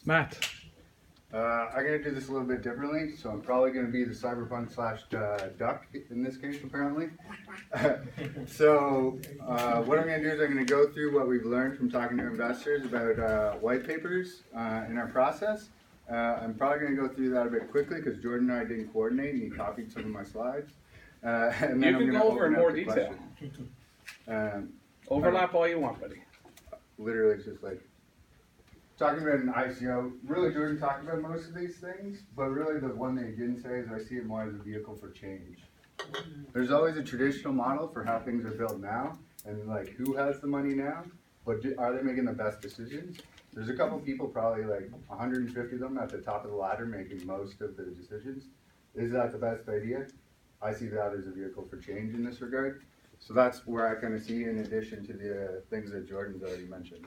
Matt. I'm going to do this a little bit differently, so I'm probably going to be the cyberpunk / duck in this case, apparently. So what I'm going to do is I'm going to go through what we've learned from talking to investors about white papers in our process. I'm probably going to go through that a bit quickly because Jordan and I didn't coordinate and he copied some of my slides. And then You can go over in more detail. Overlap all you want, buddy. Literally, it's just like talking about an ICO. Really, Jordan talked about most of these things, but really the one that he didn't say is I see it more as a vehicle for change. There's always a traditional model for how things are built now, and like who has the money now, but are they making the best decisions? There's a couple people, probably like 150 of them at the top of the ladder making most of the decisions. Is that the best idea? I see that as a vehicle for change in this regard. So that's where I kind of see, in addition to the things that Jordan's already mentioned.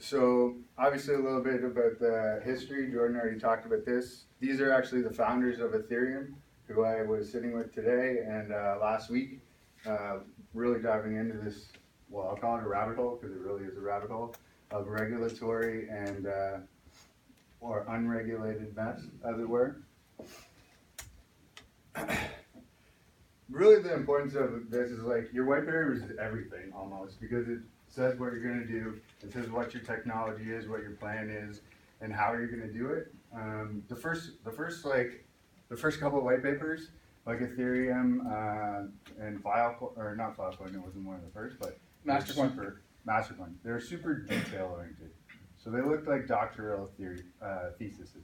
So obviously a little bit about the history. Jordan already talked about this. These are actually the founders of Ethereum, who I was sitting with today and last week, really diving into this, well, I'll call it a rabbit hole because it really is a rabbit hole of regulatory and or unregulated mess, as it were. Really the importance of this is like your white paper is everything almost, because it says what you're going to do, it says what your technology is, what your plan is, and how you're going to do it. The first couple of white papers, like Ethereum and not Filecoin, it wasn't one of the first, but Mastercoin. They're super detail oriented, so they looked like doctoral theses.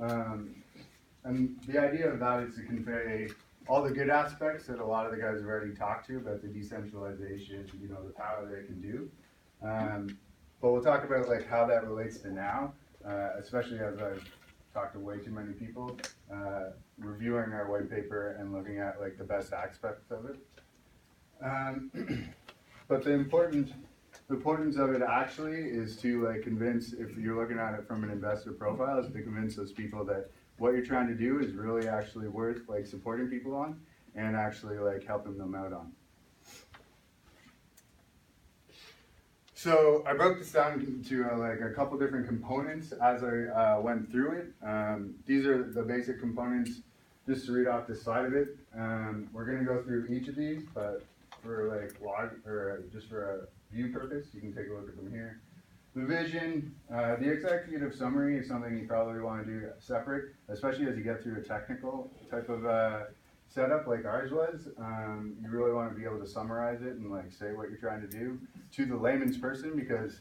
And the idea of that is to convey all the good aspects that a lot of the guys have already talked to about the decentralization, the power they can do. But we'll talk about like how that relates to now, especially as I've talked to way too many people, reviewing our white paper and looking at like the best aspects of it. But the importance of it actually is to like convince, if you're looking at it from an investor profile, is to convince those people that what you're trying to do is really actually worth like supporting people on and actually like helping them out on. So I broke this down into like a couple different components as I went through it. These are the basic components, just to read off the side of it. We're going to go through each of these, but for like just for a view purpose, you can take a look at them here. The vision, the executive summary is something you probably want to do separate, especially as you get through a technical type of setup like ours was. You really want to be able to summarize it and like say what you're trying to do to the layman's person, because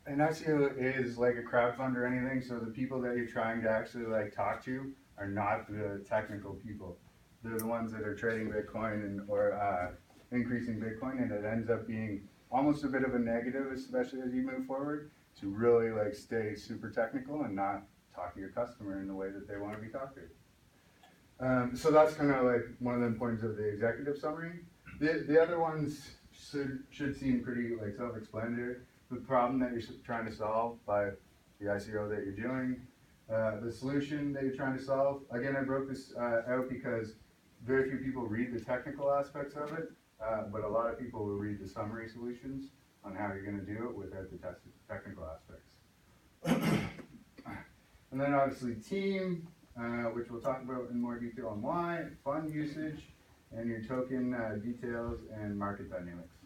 an ICO is like a crowdfund or anything, so the people that you're trying to actually like talk to are not the technical people. They're the ones that are trading Bitcoin or increasing Bitcoin, and it ends up being almost a bit of a negative, especially as you move forward, to really like stay super technical and not talk to your customer in the way that they want to be talked to. So that's kind of like one of the importance of the executive summary. The other ones should seem pretty like self-explanatory. The problem that you're trying to solve by the ICO that you're doing, the solution that you're trying to solve. Again, I broke this out because very few people read the technical aspects of it. But a lot of people will read the summary solutions on how you're going to do it without the technical aspects. And then obviously team, which we'll talk about in more detail on why, fund usage, and your token details and market dynamics.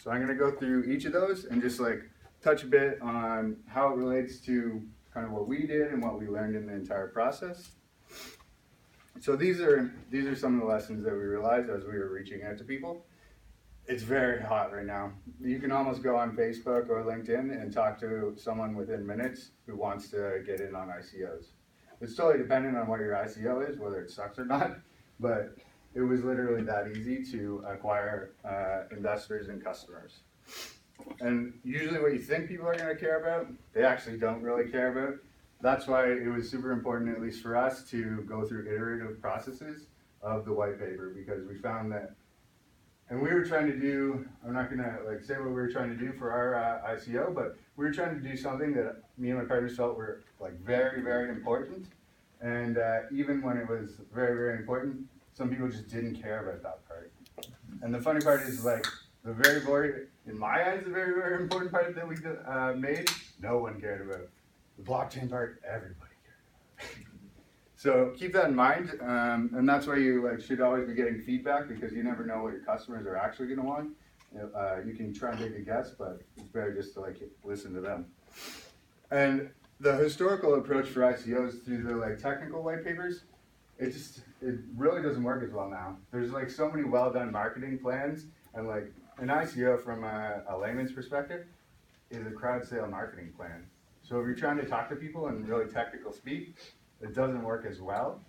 So I'm going to go through each of those and just like touch a bit on how it relates to kind of what we did and what we learned in the entire process. So these are some of the lessons that we realized as we were reaching out to people. It's very hot right now. You can almost go on Facebook or LinkedIn and talk to someone within minutes who wants to get in on ICOs. It's totally dependent on what your ICO is, whether it sucks or not, but it was literally that easy to acquire investors and customers. And usually what you think people are going to care about, they actually don't really care about. That's why it was super important, at least for us, to go through iterative processes of the white paper, because we found that, and we were trying to do, I'm not going to like say what we were trying to do for our ICO, but we were trying to do something that me and my partners felt were like very, very important. And even when it was very, very important, some people just didn't care about that part. And the funny part is like, in my eyes, the very, very important part that we made, no one cared about. The blockchain part, everybody cared about. So keep that in mind, and that's why you should always be getting feedback, because you never know what your customers are actually going to want. You can try and take a guess, but it's better just to listen to them. And the historical approach for ICOs through the technical white papers, it really doesn't work as well now. There's so many well done marketing plans, and an ICO from a layman's perspective is a crowd sale marketing plan. So if you're trying to talk to people in really technical speak, it doesn't work as well.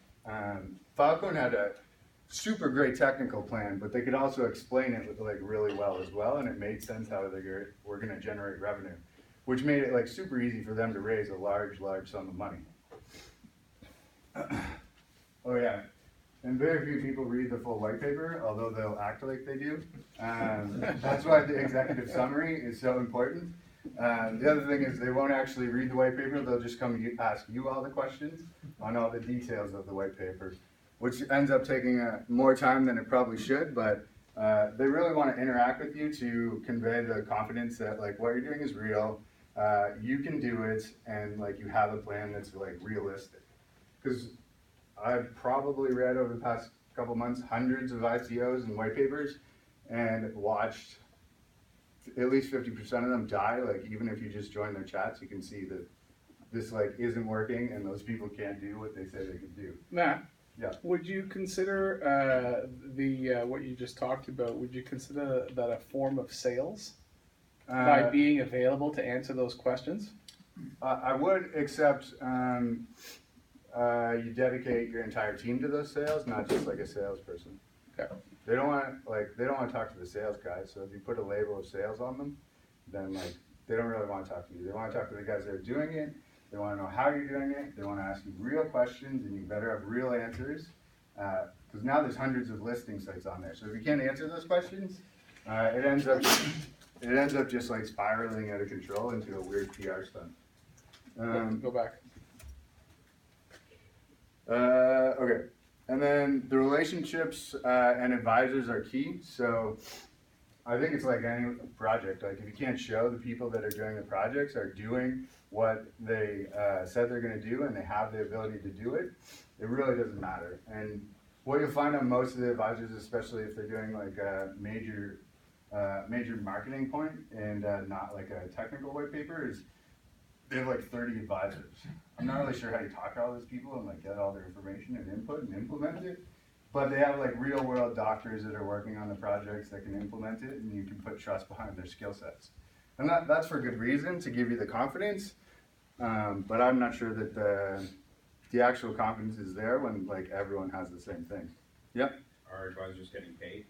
Filecoin had a super great technical plan, but they could also explain it really well as well, and it made sense how they were going to generate revenue, which made it super easy for them to raise a large sum of money. Oh yeah, and very few people read the full white paper, although they'll act like they do. That's why the executive summary is so important. The other thing is they won't actually read the white paper, they'll just come ask you all the questions on all the details of the white paper, which ends up taking more time than it probably should, but they really want to interact with you to convey the confidence that what you're doing is real, you can do it, and you have a plan that's realistic. Because I've probably read over the past couple months hundreds of ICOs and white papers, and watched at least 50% of them die. Even if you just join their chats, you can see that this isn't working, and those people can't do what they say they could do. Matt, yeah. Would you consider what you just talked about? Would you consider that a form of sales by being available to answer those questions? I would, except you dedicate your entire team to those sales, not just a salesperson. Okay. They don't want to talk to the sales guys. So if you put a label of sales on them, then they don't really want to talk to you. They want to talk to the guys that are doing it. They want to know how you're doing it. They want to ask you real questions, and you better have real answers. Because now there's hundreds of listing sites on there. So if you can't answer those questions, it ends up just spiraling out of control into a weird PR stunt. Go back. Okay, and then the relationships and advisors are key. So I think it's like any project. If you can't show the people that are doing the projects are doing what they said they're going to do, and they have the ability to do it, it really doesn't matter. And what you'll find on most of the advisors, especially if they're doing a major marketing point and not a technical white paper, is they have 30 advisors. I'm not really sure how you talk to all those people and get all their information and input and implement it, but they have real world doctors that are working on the projects that can implement it, and you can put trust behind their skill sets. And that's for good reason, to give you the confidence, but I'm not sure that the actual confidence is there when everyone has the same thing. Yep. Are advisors getting paid?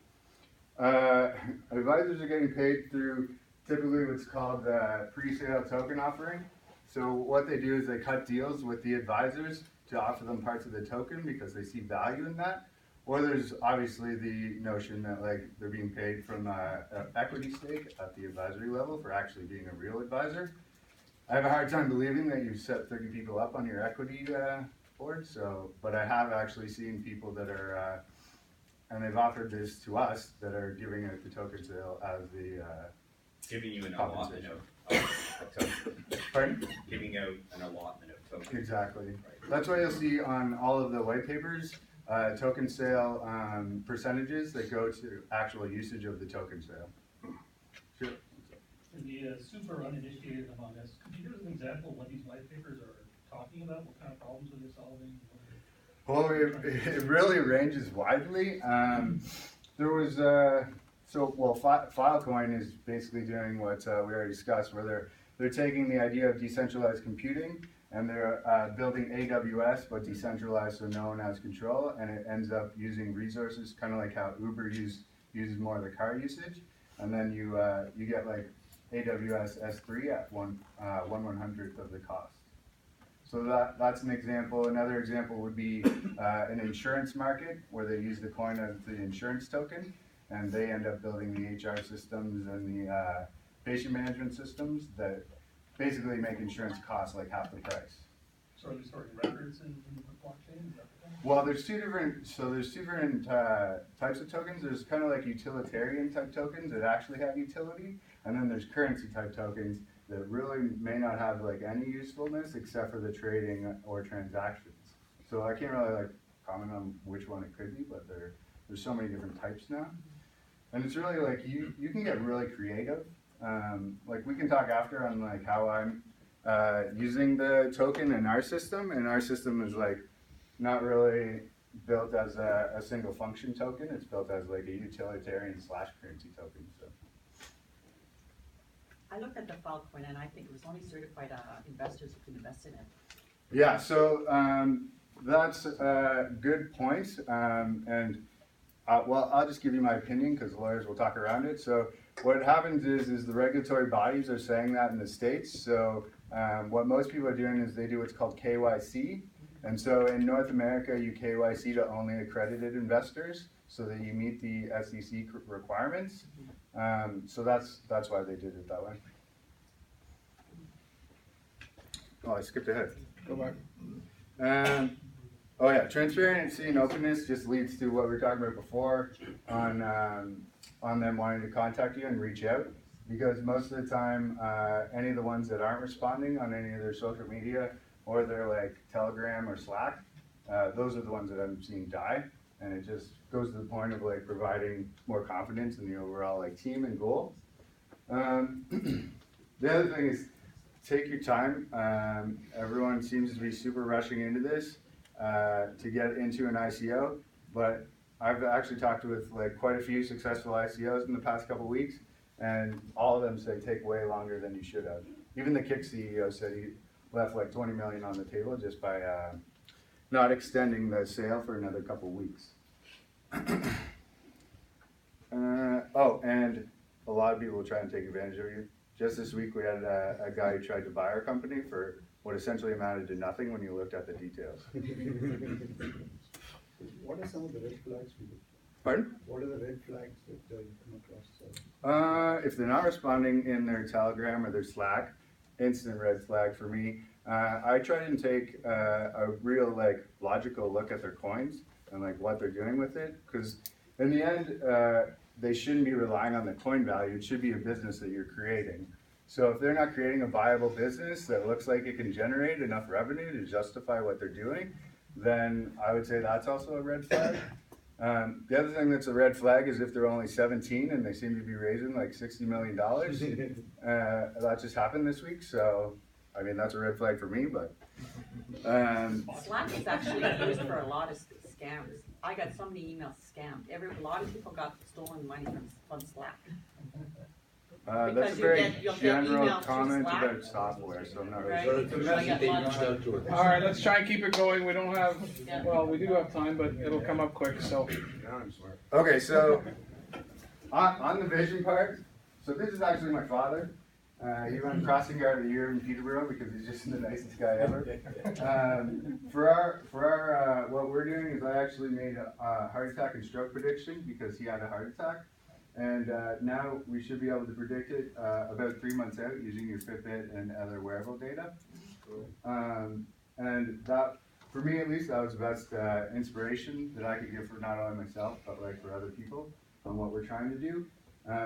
Advisors are getting paid through typically what's called pre-sale token offering. So what they do is they cut deals with the advisors to offer them parts of the token because they see value in that. Or there's obviously the notion that they're being paid from an equity stake at the advisory level for actually being a real advisor. I have a hard time believing that you set 30 people up on your equity board. But I have actually seen people that are, and they've offered this to us, that are giving it the token sale as the giving you an allotment of tokens. Pardon? Giving out an allotment of tokens. Exactly. Right. That's why you'll see on all of the white papers, token sale percentages that go to actual usage of the token sale. Sure. For the super uninitiated among us, could you give us an example of what these white papers are talking about? What kind of problems are they solving? Well, it really ranges widely. There was Filecoin is basically doing what we already discussed, where they're taking the idea of decentralized computing and they're building AWS, but decentralized, so no one has control, and it ends up using resources, kind of like how Uber uses more of the car usage, and then you get AWS S3 at 1/100th of the cost. So that's an example. Another example would be an insurance market where they use the coin as the insurance token, and they end up building the HR systems and the patient management systems that basically make insurance cost half the price. So are they storing records in the blockchain? Is that the thing? Well, there's two different types of tokens. There's kind of like utilitarian type tokens that actually have utility, and then there's currency type tokens that really may not have like any usefulness except for the trading or transactions. So I can't really like comment on which one it could be, but there's so many different types now, and it's really like you can get really creative. Like we can talk after on like how I'm using the token in our system, and our system is like not really built as a single function token. It's built as like a utilitarian / currency token. So I looked at the Filecoin and I think it was only certified investors who can invest in it. yeah, so that's a good point. And well, I'll just give you my opinion because the lawyers will talk around it. So what happens is the regulatory bodies are saying that in the States. So what most people are doing is they do what's called KYC. And so in North America, you KYC to only accredited investors so that you meet the SEC requirements. So that's why they did it that way. Oh, I skipped ahead. Go back. Oh yeah, transparency and openness just leads to what we were talking about before on them wanting to contact you and reach out. Because most of the time, any of the ones that aren't responding on any of their social media or their like Telegram or Slack, those are the ones that I'm seeing die. And it just goes to the point of like providing more confidence in the overall like team and goal. The other thing is take your time. Everyone seems to be super rushing into this to get into an ICO, but I've actually talked with like quite a few successful ICOs in the past couple weeks, and all of them say take way longer than you should have. Even the Kick CEO said he left like 20 million on the table just by not extending the sale for another couple weeks. Oh, and a lot of people try and take advantage of you. Just this week we had a guy who tried to buy our company for what essentially amounted to nothing when you looked at the details. What are some of the red flags we look for? Pardon? What are the red flags that you come across? If they're not responding in their Telegram or their Slack, instant red flag for me. I try and take a real like logical look at their coins and like what they're doing with it, because in the end, they shouldn't be relying on the coin value. It should be a business that you're creating. So if they're not creating a viable business that looks like it can generate enough revenue to justify what they're doing, then I would say that's also a red flag. The other thing that's a red flag is if they're only 17 and they seem to be raising like $60 million. That just happened this week, so I mean that's a red flag for me. But Slack is actually used for a lot of scams. I got so many emails scammed. A lot of people got stolen money from Slack. that's a very general comment about software, so I'm not really sure. It's a message they reached out to All right, let's try and keep it going. We don't have, well, we do have time, but it'll come up quick, so. Okay, so on the vision part, so this is actually my father. He won Crossing Guard of the Year in Peterborough because he's just the nicest guy ever. For our what we're doing is I actually made a heart attack and stroke prediction because he had a heart attack. And now we should be able to predict it about 3 months out using your Fitbit and other wearable data. And that, for me at least, that was the best inspiration that I could give for not only myself, but like for other people on what we're trying to do.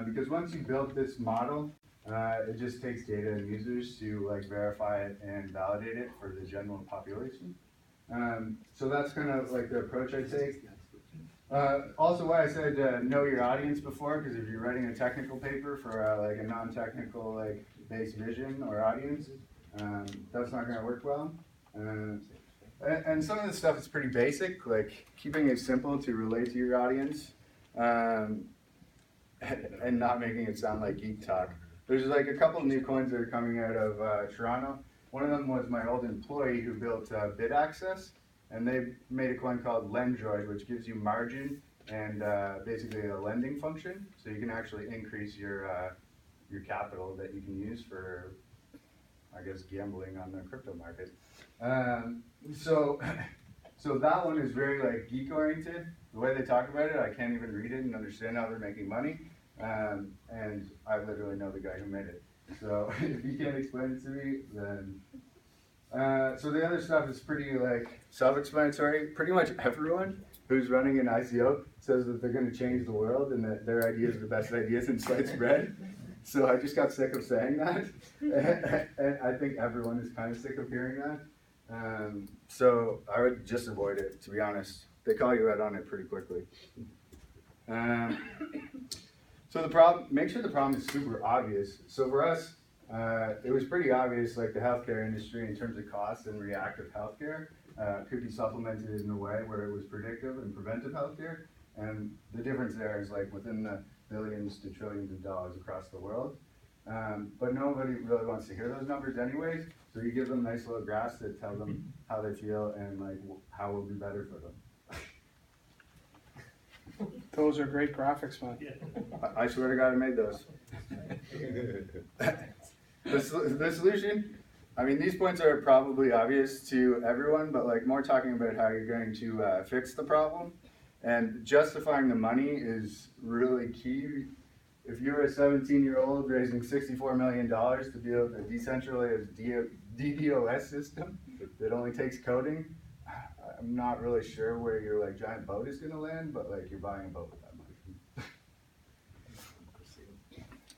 Because once you build this model, it just takes data and users to like verify it and validate it for the general population. So that's kind of like the approach I take. Also why I said know your audience before, because if you're writing a technical paper for like a non-technical like based vision or audience, that's not going to work well. And some of the stuff is pretty basic, like keeping it simple to relate to your audience, and not making it sound like geek talk. There's like a couple new coins that are coming out of Toronto. One of them was my old employee who built Bid Access. And they made a coin called Lendroid, which gives you margin and basically a lending function. So you can actually increase your capital that you can use for, I guess, gambling on the crypto market. So that one is very like geek oriented. The way they talk about it, I can't even read it and understand how they're making money. And I literally know the guy who made it. So if you can't explain it to me, then So the other stuff is pretty like self-explanatory. Pretty much everyone who's running an ICO says that they're going to change the world and that their ideas are the best ideas in sliced bread. So I just got sick of saying that, and I think everyone is kind of sick of hearing that. So I would just avoid it, to be honest. They call you out on it pretty quickly. So the problem, make sure the problem is super obvious. So for us, it was pretty obvious, like the healthcare industry in terms of cost and reactive healthcare could be supplemented in a way where it was predictive and preventive healthcare. And the difference there is like within the billions to trillions of dollars across the world. But nobody really wants to hear those numbers anyways. So you give them nice little graphs that tell them how they feel and like how it will be better for them. Those are great graphics, man. I swear to God I made those. The solution, I mean, these points are probably obvious to everyone, but like more talking about how you're going to fix the problem. And justifying the money is really key. If you're a 17-year-old raising $64 million to build a decentralized DDoS system that only takes coding, I'm not really sure where your like giant boat is going to land, but like you're buying a boat with that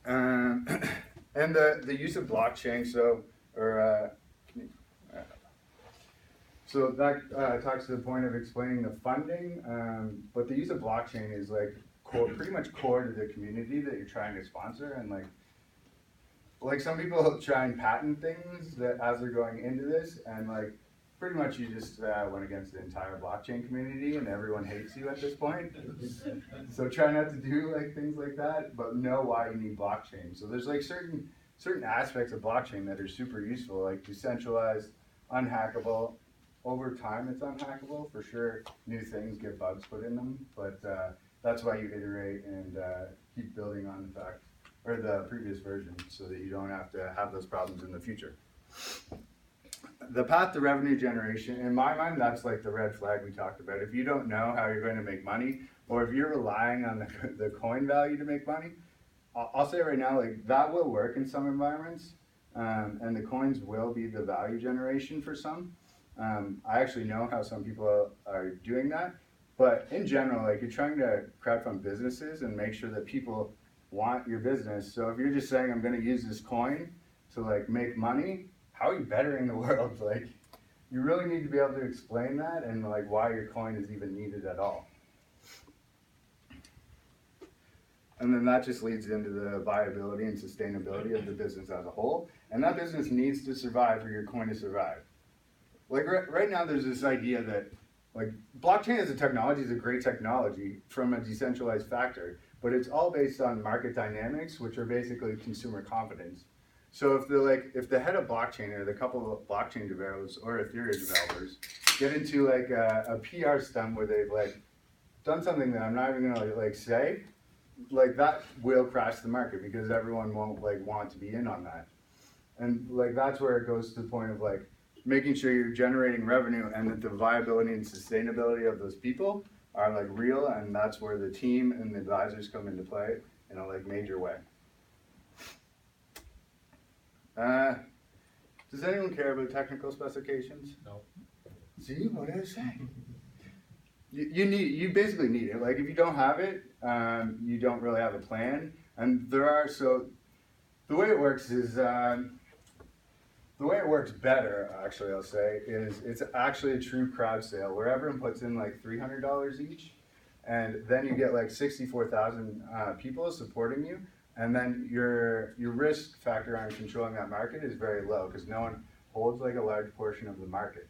money. And the use of blockchain, so that talks to the point of explaining the funding, but the use of blockchain is like pretty much core to the community that you're trying to sponsor, and like some people try and patent things that as they're going into this, and like pretty much you just went against the entire blockchain community and everyone hates you at this point. So try not to do like things like that, but know why you need blockchain. So there's like certain aspects of blockchain that are super useful, like decentralized, unhackable. Over time it's unhackable for sure. New things get bugs put in them, but that's why you iterate and keep building on the fact or the previous version so that you don't have to have those problems in the future. The path to revenue generation, in my mind, that's like the red flag we talked about. If you don't know how you're going to make money, or if you're relying on the coin value to make money, I'll say right now, like that will work in some environments, and the coins will be the value generation for some. I actually know how some people are doing that, but in general, like you're trying to crowdfund businesses and make sure that people want your business. So if you're just saying, I'm going to use this coin to like make money, how are you bettering the world? Like, you really need to be able to explain that and like why your coin is even needed at all. And then that just leads into the viability and sustainability of the business as a whole. And that business needs to survive for your coin to survive. Like right now, there's this idea that like blockchain as a technology is a great technology from a decentralized factor, but it's all based on market dynamics, which are basically consumer confidence. So if the head of blockchain or the couple of blockchain developers or Ethereum developers get into like a PR stunt where they've like done something that I'm not even gonna like say, like that will crash the market because everyone won't like want to be in on that. And like that's where it goes to the point of like making sure you're generating revenue and that the viability and sustainability of those people are like real, and that's where the team and the advisors come into play in a like major way. Does anyone care about technical specifications? No. See, what did I say? You basically need it. Like if you don't have it, you don't really have a plan. And so the way it works is, the way it works better, actually, I'll say, is it's actually a true crowd sale where everyone puts in like $300 each, and then you get like 64,000 people supporting you. And then your risk factor on controlling that market is very low because no one holds like a large portion of the market.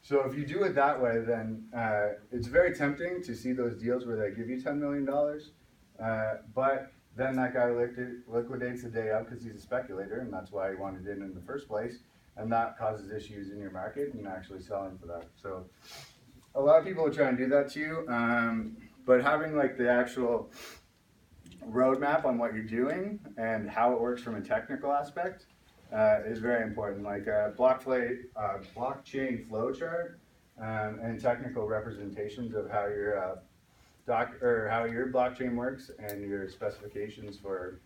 So if you do it that way, then it's very tempting to see those deals where they give you $10 million, but then that guy liquidates the day up because he's a speculator, and that's why he wanted in the first place, and that causes issues in your market and actually selling for that. So a lot of people will try and do that too, but having like the actual roadmap on what you're doing and how it works from a technical aspect is very important. Like a blockchain flow chart and technical representations of how your how your blockchain works and your specifications for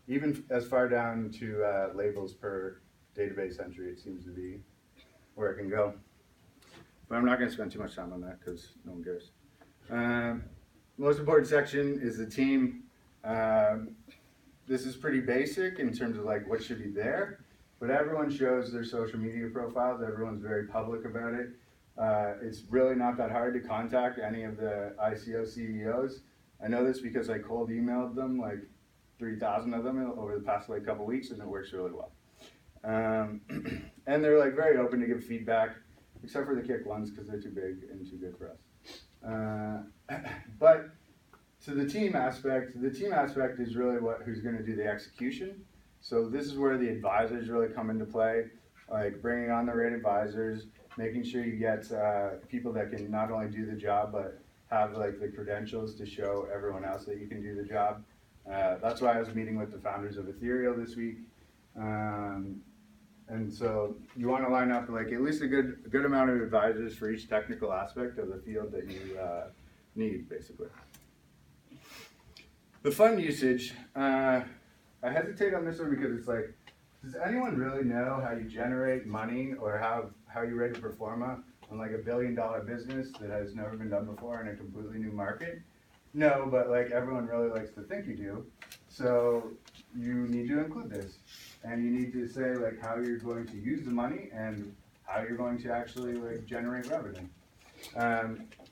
even as far down to labels per database entry. It seems to be where it can go. But I'm not going to spend too much time on that because no one cares. Most important section is the team. This is pretty basic in terms of like what should be there, but everyone shows their social media profiles. Everyone's very public about it. It's really not that hard to contact any of the ICO CEOs. I know this because I cold emailed them, like 3,000 of them over the past like couple weeks, and it works really well. And they're like very open to give feedback, except for the kick ones because they're too big and too good for us. But to the team aspect is really who's going to do the execution. So this is where the advisors really come into play, like bringing on the right advisors, making sure you get people that can not only do the job but have like the credentials to show everyone else that you can do the job. That's why I was meeting with the founders of Ethereal this week. And so you want to line up like at least a good amount of advisors for each technical aspect of the field that you need, basically. The fund usage, I hesitate on this one because it's like, does anyone really know how you generate money or how you rate a pro forma on like $1 billion business that has never been done before in a completely new market? No, but like everyone really likes to think you do. So you need to include this. And you need to say like how you're going to use the money and how you're going to actually like generate revenue.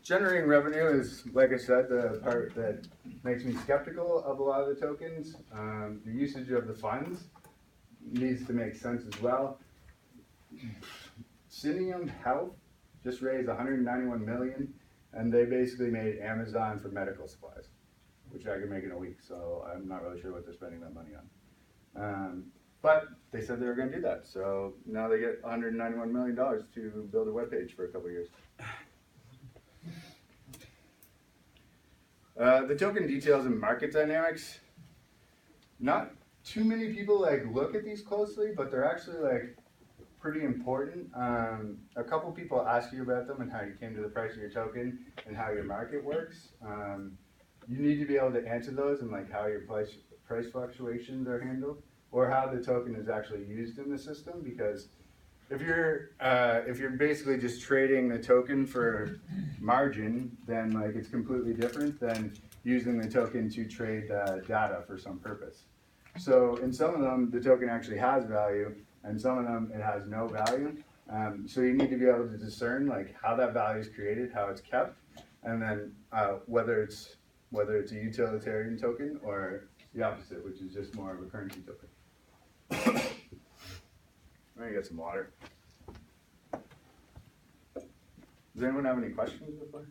Generating revenue is, like I said, the part that makes me skeptical of a lot of the tokens. The usage of the funds needs to make sense as well. Synium Health just raised $191 million, and they basically made Amazon for medical supplies, which I could make in a week. So I'm not really sure what they're spending that money on. But they said they were going to do that, so now they get $191 million to build a webpage for a couple of years. The token details and market dynamics. Not too many people like look at these closely, but they're actually like pretty important. A couple people ask you about them and how you came to the price of your token and how your market works. You need to be able to answer those and like how your price fluctuations are handled, or how the token is actually used in the system. Because if you're basically just trading the token for margin, then like it's completely different than using the token to trade data for some purpose. So in some of them, the token actually has value, and some of them it has no value. So you need to be able to discern like how that value is created, how it's kept, and then whether it's a utilitarian token or the opposite, which is just more of a currency token. Let me get some water. Does anyone have any questions before?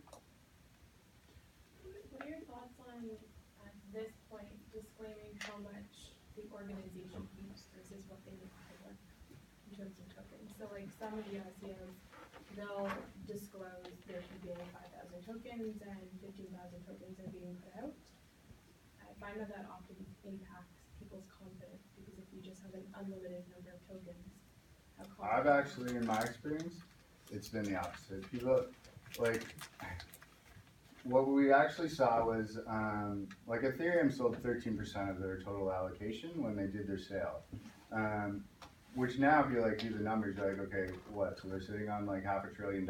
What are your thoughts on, at this point, disclaiming how much the organization keeps versus what they make public in terms of tokens? So like some of the ICOs, they'll disclose there should be only 5,000 tokens and 15,000 tokens are being put out. I find that often impacts people's confidence, because if you just have an unlimited number of tokens, how confident? I've actually, in my experience, it's been the opposite. People, like, what we actually saw was, like Ethereum sold 13% of their total allocation when they did their sale. Which now, if you like do the numbers, you're like, okay, what? So they're sitting on like $500 billion.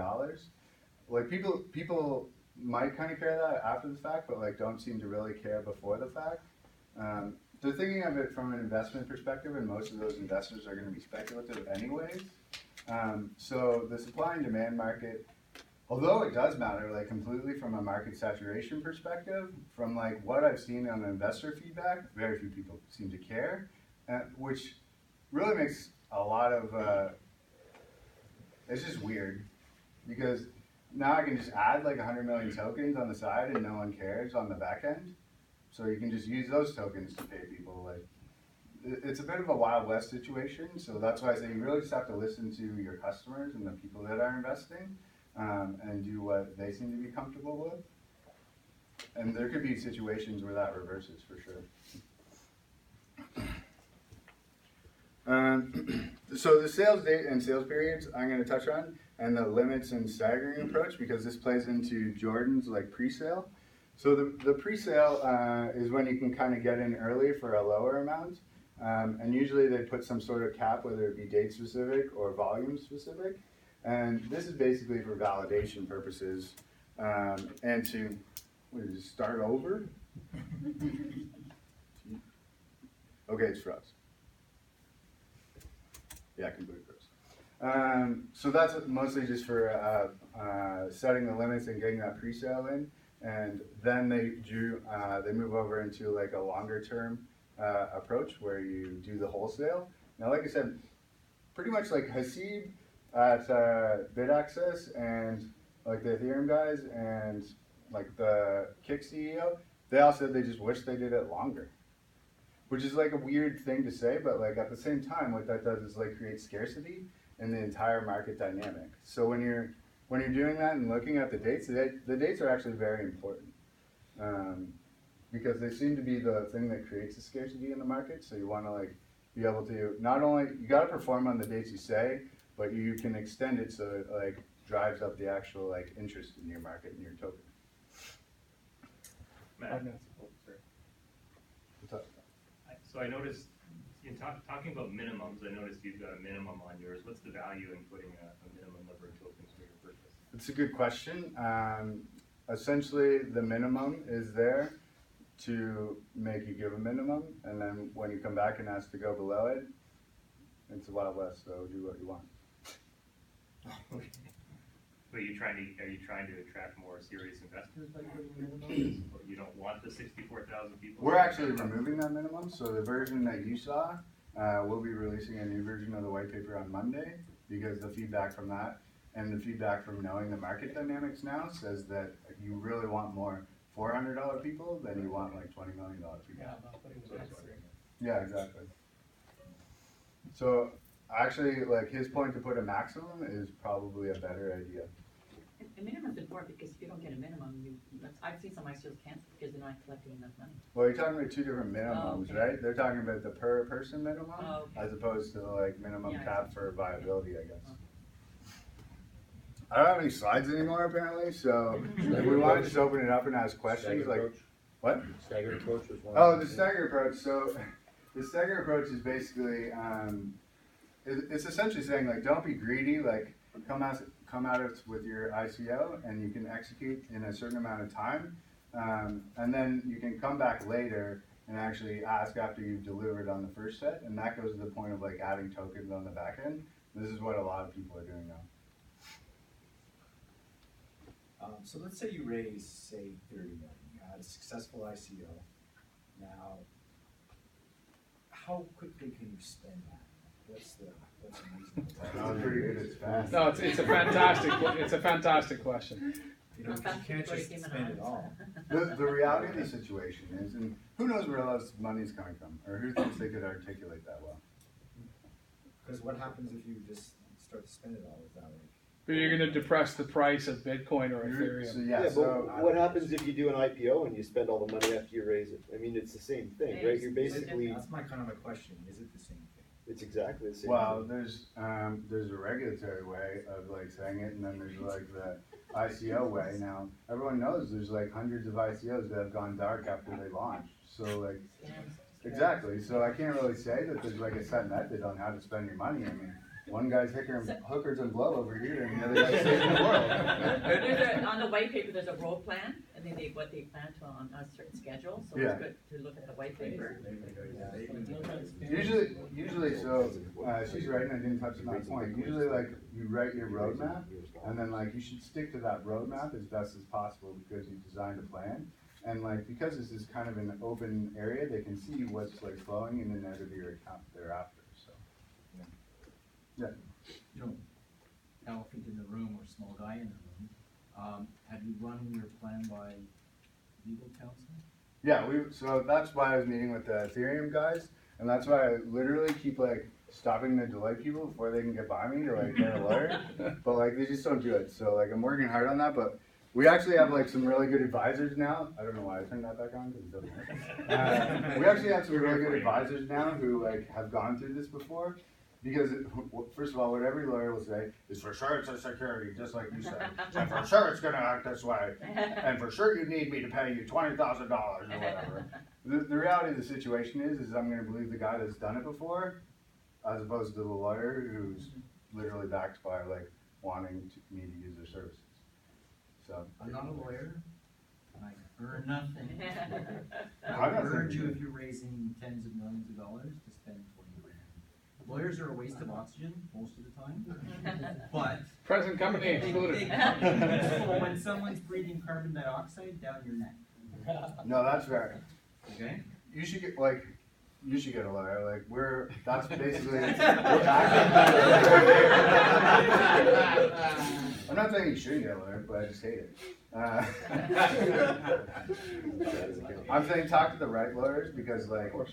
Like people might kind of care that after the fact, but like don't seem to really care before the fact. They're thinking of it from an investment perspective, and most of those investors are going to be speculative anyways. So the supply and demand market, although it does matter, like completely from a market saturation perspective, from like what I've seen on the investor feedback, very few people seem to care, which really makes a lot of, it's just weird, because now I can just add like 100 million tokens on the side and no one cares on the back end. So you can just use those tokens to pay people. Like, it's a bit of a Wild West situation, so that's why I say you really just have to listen to your customers and the people that are investing, and do what they seem to be comfortable with. And there could be situations where that reverses for sure. So the sales date and sales periods I'm going to touch on, and the limits and staggering approach, because this plays into Jordan's like pre-sale. So the pre-sale is when you can kind of get in early for a lower amount, and usually they put some sort of cap, whether it be date specific or volume specific. And this is basically for validation purposes, and to, start over? Okay, it's froze. Yeah, completely froze. So that's mostly just for setting the limits and getting that pre-sale in, and then they move over into like a longer term approach where you do the wholesale. Now, like I said, pretty much like Hasib at Bid Access and like the Ethereum guys and like the Kick CEO, they all said they just wish they did it longer. Which is like a weird thing to say, but like at the same time, what that does is like create scarcity in the entire market dynamic. So when you're doing that and looking at the dates are actually very important. Because they seem to be the thing that creates the scarcity in the market. So you want to like be able to not only, you got to perform on the dates you say, but you can extend it so it like drives up the actual like interest in your market and your token. Matt, so I noticed, in talking about minimums, I noticed you've got a minimum on yours. What's the value in putting a minimum number of tokens for your purchase? It's a good question. Essentially, the minimum is there to make you give a minimum, and then when you come back and ask to go below it, it's the Wild West, so do what you want. But are you trying to attract more serious investors by putting a minimum? Or you don't want the 64,000 people? We're actually removing that minimum, so the version that you saw, we'll be releasing a new version of the white paper on Monday, because the feedback from that and the feedback from knowing the market dynamics now says that you really want more $400 people than you want like $20 million people. Yeah, not putting the next Yeah, exactly. So actually, like his point to put a maximum is probably a better idea. A minimum is important because if you don't get a minimum, I've seen some ICOs cancel because they're not collecting enough money. Well, you're talking about two different minimums, okay. Right? They're talking about the per person minimum Okay. as opposed to like minimum Yeah, cap for viability, I guess. Okay. I don't have any slides anymore apparently, so if we want to just open it up and ask questions, Staggered like approach. what? Staggered approach was one. Oh, the stagger approach. So the stagger approach is basically, it's essentially saying like, don't be greedy, like come at it with your ICO and you can execute in a certain amount of time. And then you can come back later and actually ask after you've delivered on the first set. And that goes to the point of like adding tokens on the back end. This is what a lot of people are doing now. So let's say you raise, say, 30 million. You had a successful ICO. Now, how quickly can you spend that? What's a reasonable time? That was pretty good. It's fast. No, it's a fantastic question. You know, you can't just spend it all. The reality of the situation is, and who knows where all this money is coming from, or who thinks they could articulate that well? Because what happens if you just start to spend it all without like? But you're going to depress the price of Bitcoin or So, Ethereum. But what happens if you do an IPO and you spend all the money after you raise it? I mean, it's the same thing, right? You're basically, That's my question. Is it the same thing? it's exactly the same Well, thing. there's a regulatory way of like saying it, and then there's like the ICO way. Now everyone knows there's like hundreds of ICOs that have gone dark after they launched. So like, exactly. So I can't really say that there's like a set method on how to spend your money. I mean, one guy's hookers and blow over here, and the other guy's saving the world. On the white paper, there's a road plan, and then what they plan to on a certain schedule. So Yeah. it's good to look at the white paper. Usually, so she's right, and I didn't touch on that point. Usually, like you write your roadmap, and then like you should stick to that roadmap as best as possible because you designed a plan. And like because this is kind of an open area, they can see what's like flowing in and out of your account thereafter. So, yeah. You know, elephant in the room or small guy in the room. Have you run your plan by legal counsel? Yeah, so that's why I was meeting with the Ethereum guys, and that's why I literally keep like stopping to delay people before they can get by me to like get a lawyer, but like they just don't do it. So like I'm working hard on that, but we actually have like some really good advisors now. I don't know why I turned that back on because it doesn't work. We actually have some really good advisors now who like have gone through this before. Because, first of all, what every lawyer will say is for sure it's a security, just like you said. And for sure it's going to act this way. And for sure you need me to pay you $20,000 or whatever. The reality of the situation is I'm going to believe the guy that's done it before, as opposed to the lawyer who's literally backed by like wanting me to use their services. So I'm not a lawyer, and I earn nothing. I'm I not would urge saying- you, if you're raising tens of millions of dollars, to spend 20 grand. Lawyers are a waste of oxygen most of the time, but Present company excluded. so when someone's breathing carbon dioxide down your neck, no, that's fair. okay? You should get a lawyer. Like that's basically. I'm not saying you shouldn't get a lawyer, but I just hate it. I'm saying talk to the right lawyers because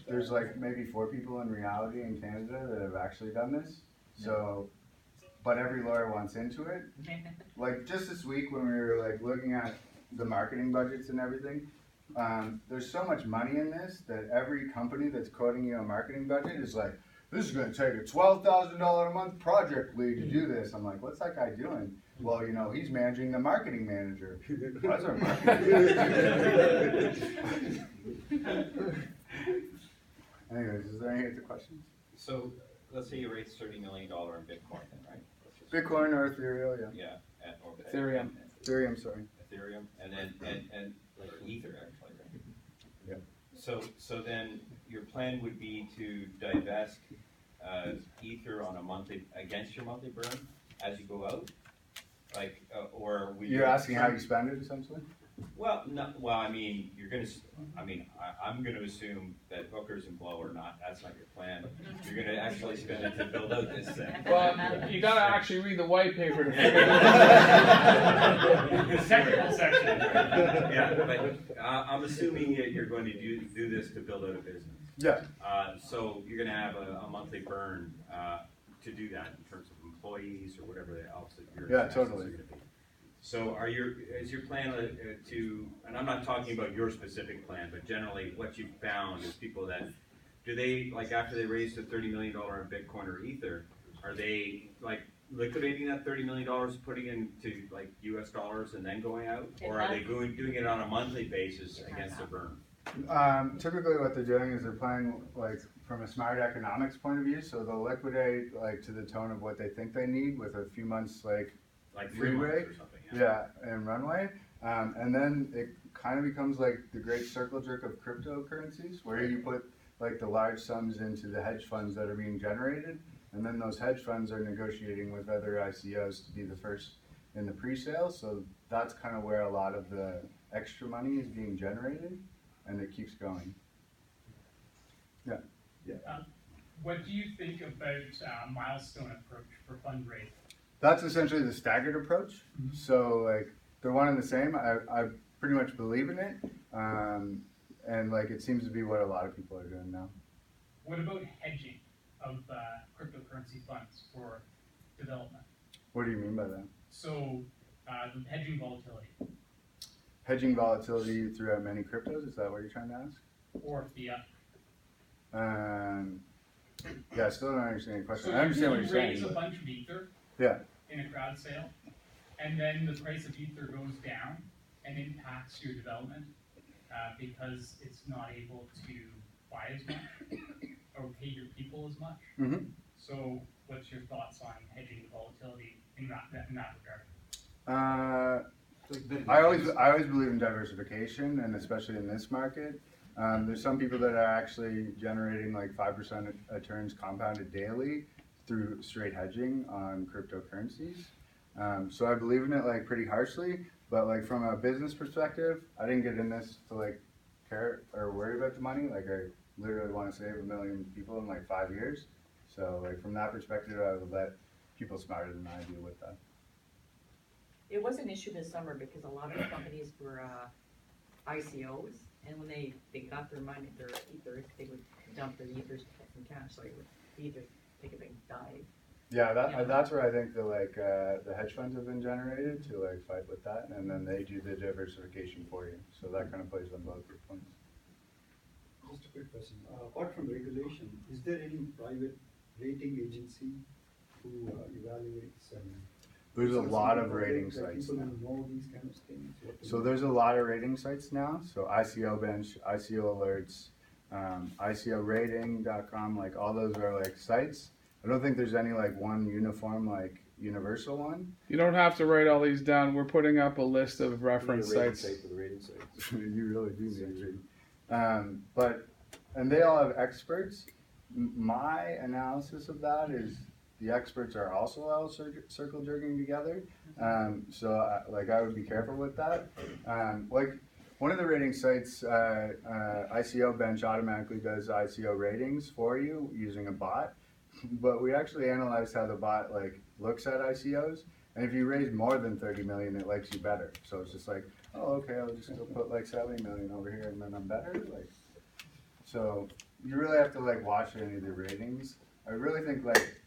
there's maybe 4 people in reality in Canada that have actually done this. So, but every lawyer wants into it. Like just this week when we were looking at the marketing budgets and everything, there's so much money in this that every company that's quoting you a marketing budget is like, this is going to take a $12,000 a month project lead to do this. I'm like, what's that guy doing? Well, he's managing the marketing manager. What's our marketing manager? Anyways, is there any other questions? So, let's say you raise $30 million in Bitcoin then, right? Bitcoin or Ethereum, yeah. Yeah, or Ethereum. Ethereum, sorry. Ethereum, and then, or Ether actually, right? Yeah. So then, your plan would be to divest, Ether on a monthly, against your monthly burn as you go out? Or would you? You're asking how you spend it, essentially? Well, no, I mean, I'm gonna assume that hookers and blow are not, that's not your plan. You're gonna actually spend it to build out this thing. Well, you gotta actually read the white paper to figure The technical section. Yeah, but I'm assuming that you're going to do this to build out a business. Yeah. So you're gonna have a monthly burn to do that in terms of employees or whatever else that your Yeah, expenses totally. are gonna be. So is your plan to, and I'm not talking about your specific plan, but generally what you've found is people that, do they, after they raise the $30 million in Bitcoin or Ether, are they liquidating that $30 million, putting into US dollars and then going out? Or are they doing it on a monthly basis against a burn? Typically what they're doing is they're playing from a smart economics point of view, so they'll liquidate to the tone of what they think they need with a few months 3 leeway. months or something. Yeah, and runway. And then it kind of becomes like the great circle jerk of cryptocurrencies, where you put the large sums into the hedge funds that are being generated, and then those hedge funds are negotiating with other ICOs to be the first in the pre-sale. So that's kind of where a lot of the extra money is being generated, and it keeps going. Yeah. What do you think about milestone approach for fundraising? That's essentially the staggered approach. Mm-hmm. So they're one and the same. I pretty much believe in it, and it seems to be what a lot of people are doing now. What about hedging of cryptocurrency funds for development? What do you mean by that? So the hedging volatility Hedging volatility throughout many cryptos. Is that what you're trying to ask? or fiat. Yeah, I still don't understand your question. I understand what you're you saying. raise a but- bunch of Ether Yeah. in a crowd sale, and then the price of Ether goes down and impacts your development because it's not able to buy as much or pay your people as much. Mm-hmm. So what's your thoughts on hedging the volatility in that regard? I always believe in diversification, and especially in this market. There's some people that are actually generating 5% returns compounded daily through straight hedging on cryptocurrencies. So I believe in it pretty harshly, but from a business perspective, I didn't get in this to care or worry about the money. I literally want to save 1 million people in 5 years. So from that perspective, I would let people smarter than I deal with that. It was an issue this summer because a lot of companies were ICOs, and when they got their money, their Ether, they would dump their Ethers to get some cash, so it would either take a big dive. Yeah, that's where I think the hedge funds have been generated to fight with that, and then they do the diversification for you. So that kind of plays on both your points. Just a quick question. Apart from regulation, is there any private rating agency who evaluates? There's a lot of rating sites People now. who know these kind of things. So there's a lot of rating sites now. So ICO Bench, ICO Alerts, ICORating.com, all those are sites. I don't think there's any like one uniform, like universal one. You don't have to write all these down. We're putting up a list of reference We need a rating sites. site for the rating sites. You really do need to. And they all have experts. My analysis of that is the experts are also all circle jerking together. I would be careful with that. Like one of the rating sites, ICO Bench automatically does ICO ratings for you using a bot. But we actually analyzed how the bot like looks at ICOs, and if you raise more than 30 million, it likes you better. So it's just like, oh, okay, I'll just go put like 70 million over here, and then I'm better. Like, so you really have to like watch any of the ratings. I really think like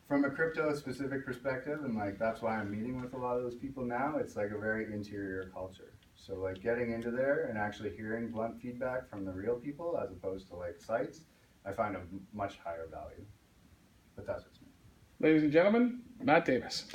from a crypto specific perspective, and like that's why I'm meeting with a lot of those people now. It's like a very interior culture. So like getting into there and actually hearing blunt feedback from the real people as opposed to like sites, I find a much higher value. But that's what's me. Ladies and gentlemen, Matt Davis.